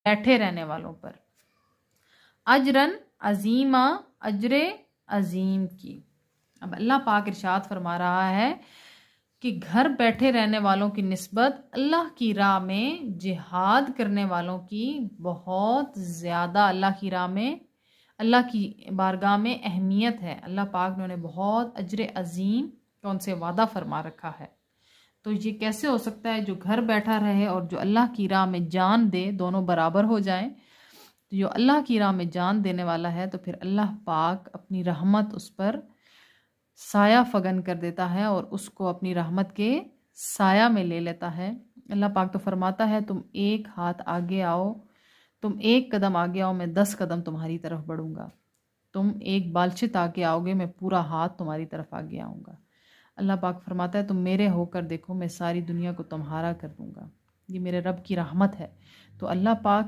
بیٹھے رہنے والوں پر، اجرن عظیمہ، اجر عظیم کی۔ اب اللہ پاک ارشاد فرما رہا ہے کہ گھر بیٹھے رہنے والوں کی نسبت اللہ کی راہ میں جہاد کرنے والوں کی بہت زیادہ اللہ کی راہ میں، اللہ کی بارگاہ میں اہمیت ہے۔ اللہ پاک نے بہت اجر عظیم کا ان سے وعدہ فرما رکھا ہے۔ تو یہ کیسے ہو سکتا ہے جو گھر بیٹھا رہے اور جو اللہ کی راہ میں جان دے، دونوں برابر ہو جائیں؟ تو جو اللہ کی راہ میں جان دینے والا ہے تو پھر اللہ پاک اپنی رحمت اس پر سایہ فگن کر دیتا ہے اور اس کو اپنی رحمت کے سایہ میں لے لیتا ہے۔ اللہ پاک تو فرماتا ہے تم ایک ہاتھ آگے آؤ، تم ایک قدم آگے آؤ، میں 10 قدم تمہاری طرف بڑھوں گا، تم ایک بالشت آگے آؤ گے، میں پورا ہاتھ تمہاری طرف آگے آؤں گا۔ اللہ پاک فرماتا ہے تم میرے ہو کر دیکھو، میں ساری دنیا کو تمہارا کر دوں گا۔ یہ میرے رب کی رحمت ہے۔ تو اللہ پاک